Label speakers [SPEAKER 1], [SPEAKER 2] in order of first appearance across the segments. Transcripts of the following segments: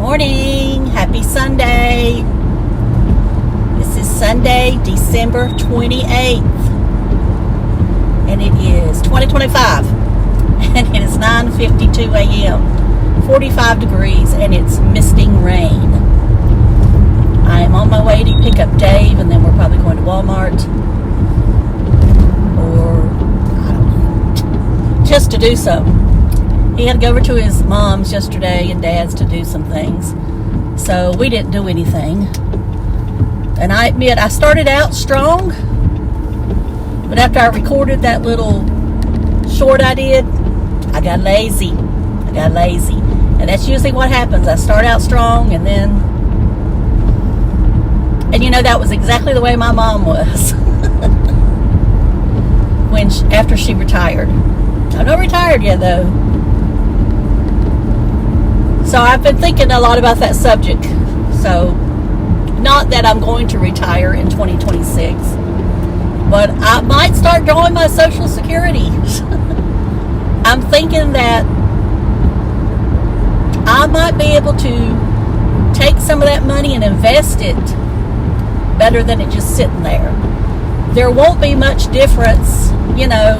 [SPEAKER 1] morning. Happy Sunday. This is Sunday, December 28th. And it is 2025. And it is 9:52 a.m. 45 degrees and it's misting rain. I am on my way to pick up Dave, and then we're probably going to Walmart. Or, I don't know, just to do something. He had to go over to his mom's yesterday and dad's to do some things. So we didn't do anything. And I admit, I started out strong. But after I recorded that little short I did, I got lazy. And that's usually what happens. I start out strong and then... And you know, that was exactly the way my mom was. After she retired. I'm not retired yet, though. So I've been thinking a lot about that subject. So, not that I'm going to retire in 2026, but I might start drawing my Social Security. I'm thinking that I might be able to take some of that money and invest it better than it just sitting there. There won't be much difference, you know,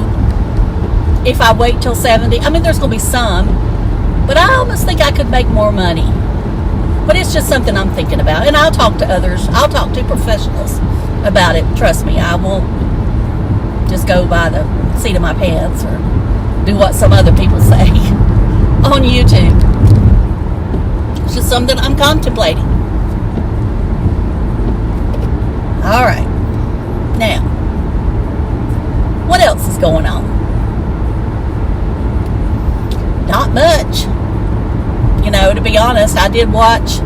[SPEAKER 1] if I wait till 70. I mean, there's going to be some, but I almost think I could make more money. But it's just something I'm thinking about. And I'll talk to others. I'll talk to professionals about it. Trust me, I won't just go by the seat of my pants or do what some other people say on YouTube. It's just something I'm contemplating. All right. Now, what else is going on? Not much. You know, to be honest, I did watch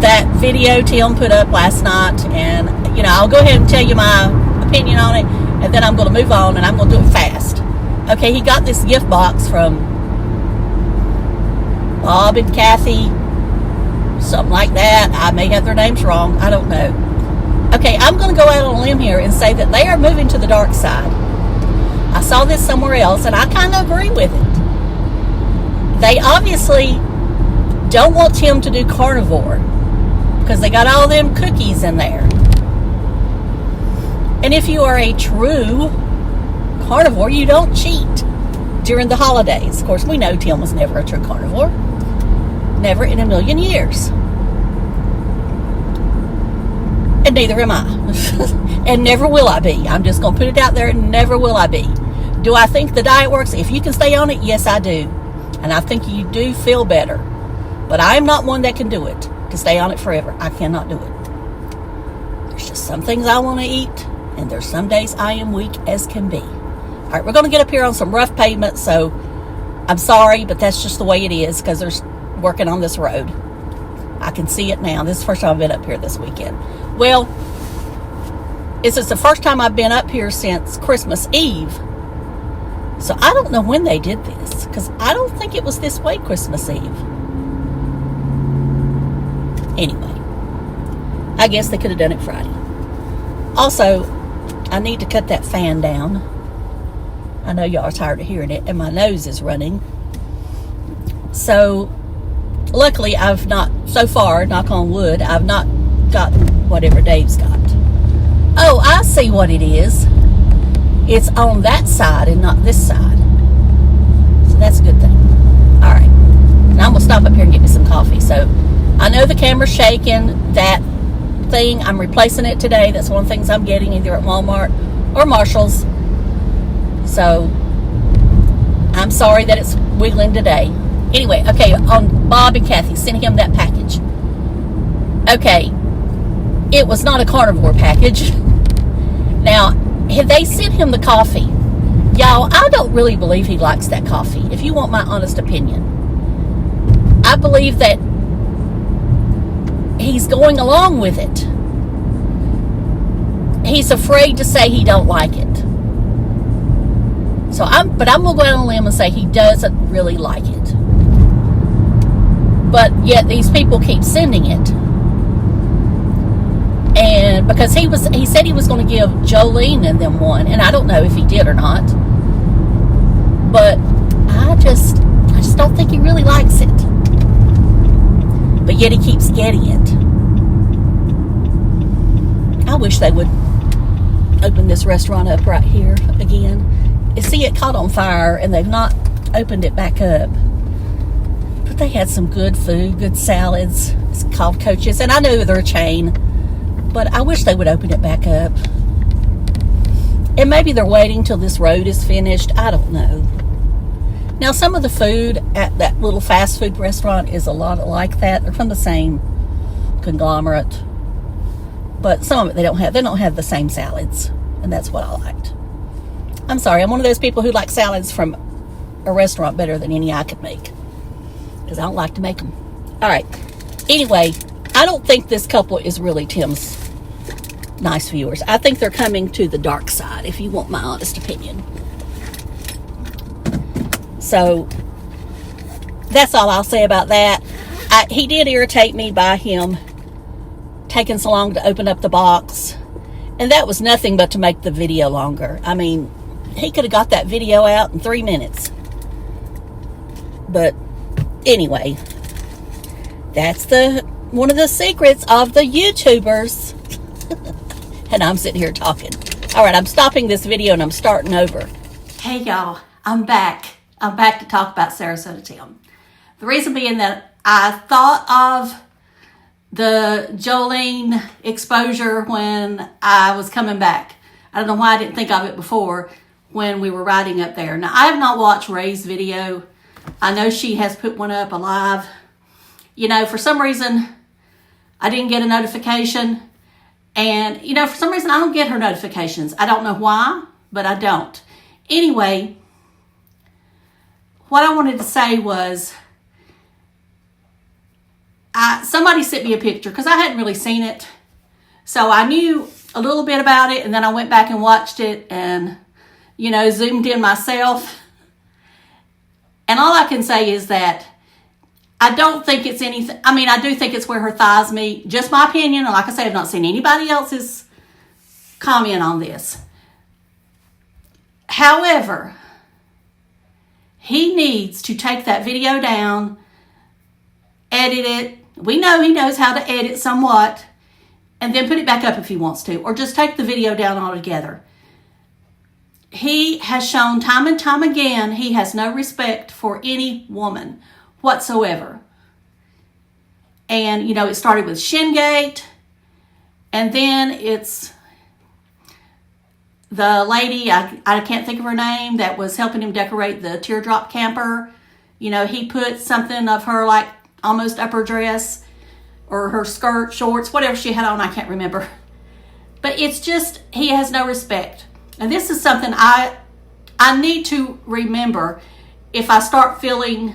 [SPEAKER 1] that video Tim put up last night, and, you know, I'll go ahead and tell you my opinion on it, and then I'm going to move on, and I'm going to do it fast. Okay, he got this gift box from Bob and Kathy, something like that. I may have their names wrong. I don't know. Okay, I'm going to go out on a limb here and say that they are moving to the dark side. I saw this somewhere else, and I kind of agree with it. They obviously don't want him to do carnivore because they got all them cookies in there. And if you are a true carnivore, you don't cheat during the holidays. Of course, we know Tim was never a true carnivore. Never in a million years. And neither am I. And never will I be. I'm just going to put it out there, never will I be. Do I think the diet works? If you can stay on it, yes, I do. And I think you do feel better. But I'm not one that can do it, to stay on it forever. I cannot do it. There's just some things I want to eat, and there's some days I am weak as can be. All right, we're going to get up here on some rough pavement, so I'm sorry, but that's just the way it is, because they're working on this road. I can see it now. This is the first time I've been up here this weekend. Well, this is the first time I've been up here since Christmas Eve. So I don't know when they did this, because I don't think it was this way Christmas Eve. Anyway, I guess they could have done it Friday. Also, I need to cut that fan down. I know y'all are tired of hearing it, and my nose is running. So, luckily, I've not, so far, knock on wood, I've not gotten whatever Dave's got. Oh, I see what it is. It's on that side and not this side. So that's a good thing. All right. Now I'm going to stop up here and get me some coffee. So I know the camera's shaking. That thing, I'm replacing it today. That's one of the things I'm getting either at Walmart or Marshall's. So I'm sorry that it's wiggling today. Anyway, okay, on Bob and Kathy, sending him that package. Okay, it was not a carnivore package. Now, they sent him the coffee. Y'all, I don't really believe he likes that coffee, if you want my honest opinion. I believe that he's going along with it. He's afraid to say he don't like it. So I'm going to go out on a limb and say he doesn't really like it. But yet these people keep sending it. And because he said he was going to give Jolene and them one, and I don't know if he did or not. But I just don't think he really likes it. but yet he keeps getting it. I wish they would open this restaurant up right here again. You see, it caught on fire and they've not opened it back up. But they had some good food, good salads. It's called Coach's, and I know they're a chain, but I wish they would open it back up. And maybe they're waiting till this road is finished. I don't know. Now, some of the food at that little fast food restaurant is a lot like that. They're from the same conglomerate. But some of it they don't have the same salads. And that's what I liked. I'm sorry, I'm one of those people who like salads from a restaurant better than any I could make. Because I don't like to make them. Alright. Anyway, I don't think this couple is really Tim's nice viewers. I think they're coming to the dark side, if you want my honest opinion. So, that's all I'll say about that. He did irritate me by him taking so long to open up the box. And that was nothing but to make the video longer. I mean, he could have got that video out in 3 minutes. But, anyway, that's one of the secrets of the YouTubers. And I'm sitting here talking. Alright, I'm stopping this video and I'm starting over. Hey y'all, I'm back. I'm back to talk about Sarasota Tim. The reason being that I thought of the Jolene exposure when I was coming back. I don't know why I didn't think of it before when we were riding up there. Now, I have not watched Ray's video. I know she has put one up alive. You know, for some reason, I didn't get a notification. And, you know, for some reason, I don't get her notifications. I don't know why, but I don't. Anyway, what I wanted to say was, somebody sent me a picture because I hadn't really seen it. So I knew a little bit about it, and then I went back and watched it and, you know, zoomed in myself. And all I can say is that I don't think it's anything. I mean, I do think it's where her thighs meet. Just my opinion. And like I say, I've not seen anybody else's comment on this. However, he needs to take that video down, edit it. We know he knows how to edit somewhat, and then put it back up if he wants to, or just take the video down altogether. He has shown time and time again he has no respect for any woman whatsoever. And, you know, it started with Shingate, and then it's the lady, I can't think of her name, that was helping him decorate the teardrop camper. You know, he put something of her, like, almost upper dress, or her skirt, shorts, whatever she had on, I can't remember. But it's just, he has no respect. And this is something I need to remember if I start feeling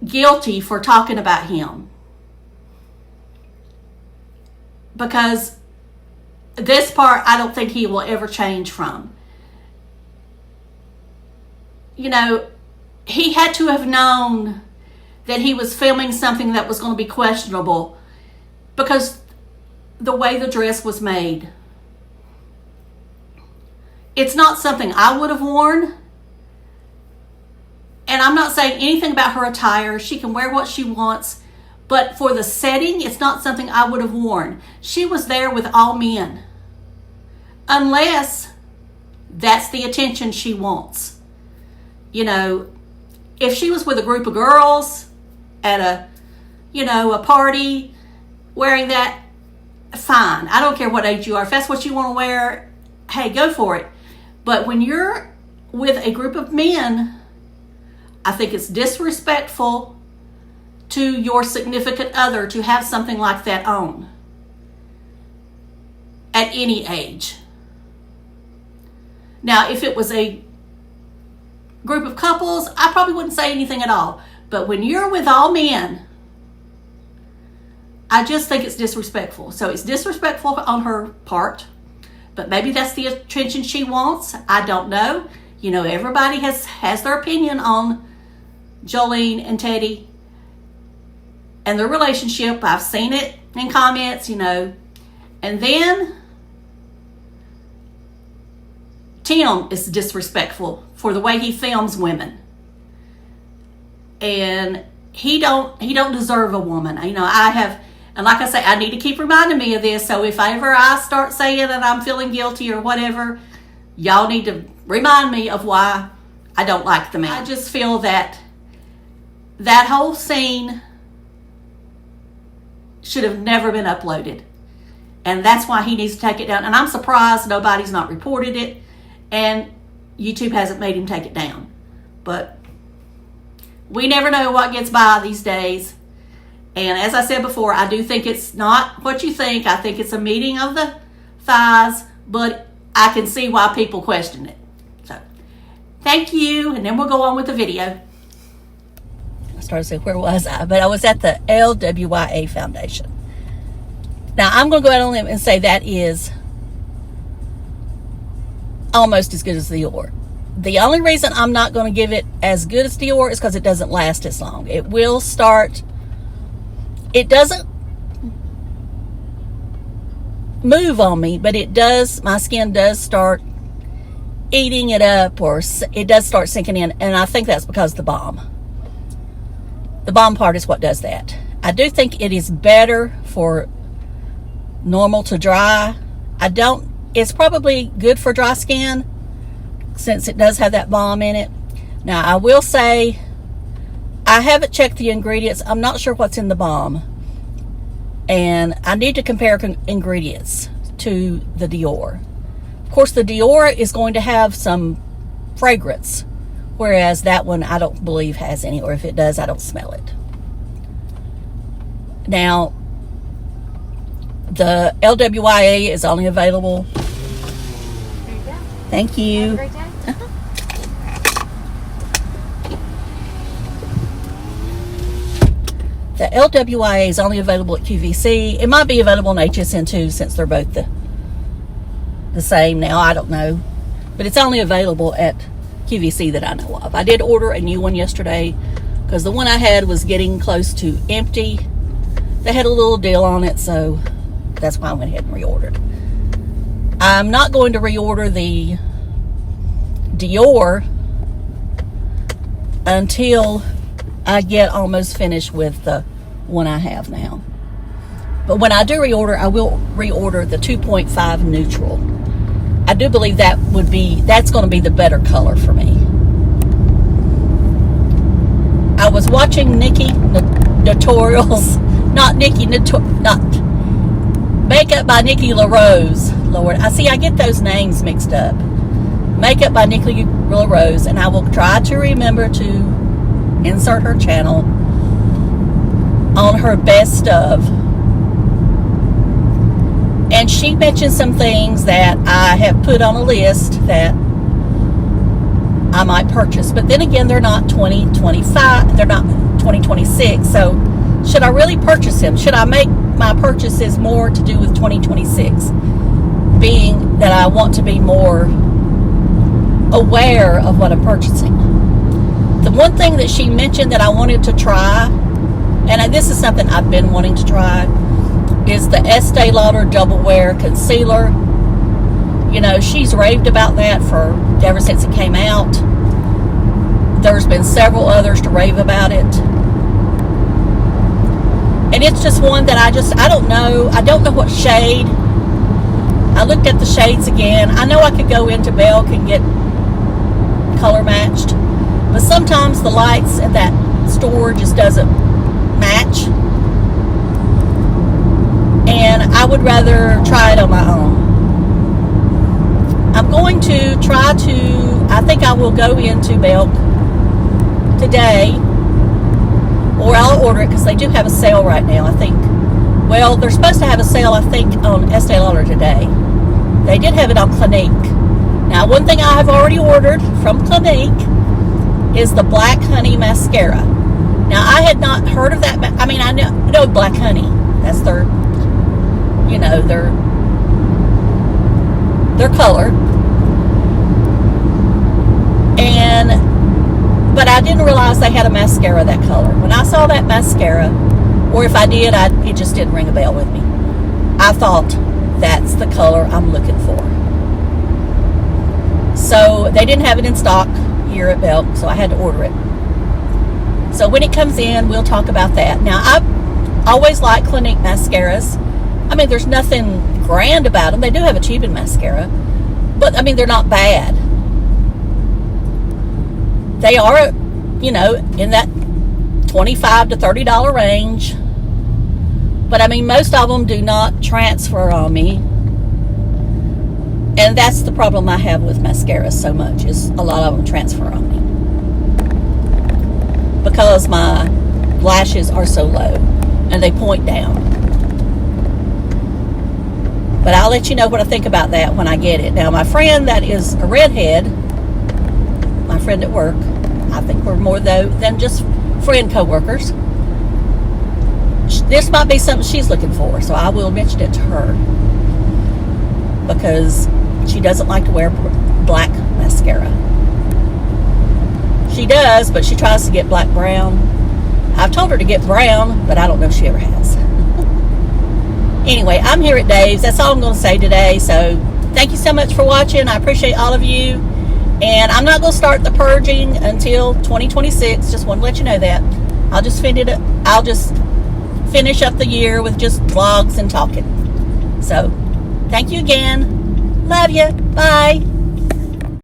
[SPEAKER 1] guilty for talking about him. Because this part, I don't think he will ever change from. You know, he had to have known that he was filming something that was going to be questionable because the way the dress was made. It's not something I would have worn. And I'm not saying anything about her attire. She can wear what she wants. But for the setting, it's not something I would have worn. She was there with all men. Unless that's the attention she wants. You know, if she was with a group of girls at a party wearing that, fine. I don't care what age you are. If that's what you want to wear, hey, go for it. But when you're with a group of men, I think it's disrespectful to your significant other to have something like that on at any age. Now, if it was a group of couples, I probably wouldn't say anything at all. But when you're with all men, I just think it's disrespectful. So it's disrespectful on her part, but maybe that's the attention she wants. I don't know. You know, everybody has their opinion on Jolene and Teddy and their relationship. I've seen it in comments, you know. And then Tim is disrespectful for the way he films women. And he don't deserve a woman. You know, I have, and like I say, I need to keep reminding me of this. So if ever I start saying that I'm feeling guilty or whatever, y'all need to remind me of why I don't like the man. I just feel that that whole scene should have never been uploaded. And that's why he needs to take it down. And I'm surprised nobody's not reported it. And YouTube hasn't made him take it down. But we never know what gets by these days. And as I said before, I do think it's not what you think. I think it's a meeting of the thighs. But I can see why people question it. So, thank you. And then we'll go on with the video. I started to say, where was I? But I was at the LWYA Foundation. Now, I'm going to go out on a limb and say that is almost as good as Dior. The only reason I'm not going to give it as good as Dior is because it doesn't last as long. It will start, it doesn't move on me, but it does, my skin does start eating it up, or it does start sinking in, and I think that's because of the balm. The balm part is what does that. I do think it is better for normal to dry. It's probably good for dry skin since it does have that balm in it. Now, I will say, I haven't checked the ingredients. I'm not sure what's in the balm. And I need to compare ingredients to the Dior. Of course, the Dior is going to have some fragrance, whereas that one I don't believe has any, or if it does, I don't smell it. Now, the LWYA is only available.
[SPEAKER 2] There you go.
[SPEAKER 1] Thank you.
[SPEAKER 2] Have a great day.
[SPEAKER 1] The LWYA is only available at QVC. It might be available on HSN too, since they're both the same now. I don't know. But it's only available at QVC that I know of. I did order a new one yesterday because the one I had was getting close to empty. They had a little deal on it, so that's why I went ahead and reordered. I'm not going to reorder the Dior until I get almost finished with the one I have now. But when I do reorder, I will reorder the 2.5 neutral. I do believe that's going to be the better color for me. I was watching Nikki tutorials, not Makeup by Nikki LaRose. Lord, I get those names mixed up. Makeup by Nikki LaRose, and I will try to remember to insert her channel on her best of. And she mentioned some things that I have put on a list that I might purchase. But then again, they're not 2025, they're not 2026. So should I really purchase them? Should I make my purchases more to do with 2026? Being that I want to be more aware of what I'm purchasing. The one thing that she mentioned that I wanted to try, and this is something I've been wanting to try, is the Estee Lauder Double Wear Concealer. You know, she's raved about that ever since it came out. There's been several others to rave about it. And it's just one that I don't know. I don't know what shade. I looked at the shades again. I know I could go into Belk and get color matched. But sometimes the lights at that store just doesn't match. And I would rather try it on my own. I'm going to try to, I think I will go into Belk today, or I'll order it because they do have a sale right now, I think. Well, they're supposed to have a sale, I think, on Estee Lauder today. They did have it on Clinique. Now, one thing I have already ordered from Clinique is the Black Honey Mascara. Now, I had not heard of that. I mean, I know Black Honey. That's their, you know, their color. But I didn't realize they had a mascara that color. When I saw that mascara, or if I did, it just didn't ring a bell with me. I thought, that's the color I'm looking for. So they didn't have it in stock here at Belk, so I had to order it. So when it comes in, we'll talk about that. Now, I always like Clinique mascaras. I mean, there's nothing grand about them. They do have a tubing mascara, but I mean, they're not bad. They are, you know, in that $25 to $30 range. But I mean, most of them do not transfer on me. And that's the problem I have with mascaras so much, is a lot of them transfer on me. Because my lashes are so low and they point down. But I'll let you know what I think about that when I get it. Now, my friend that is a redhead, my friend at work, I think we're more though than just friend co-workers. This might be something she's looking for, so I will mention it to her, because she doesn't like to wear black mascara. She does, but she tries to get black brown. I've told her to get brown, but I don't know if she ever has. Anyway, I'm here at Dave's. That's all I'm going to say today. So thank you so much for watching. I appreciate all of you. And I'm not going to start the purging until 2026. Just want to let you know that. I'll just finish up the year with just vlogs and talking. So thank you again. Love you. Bye.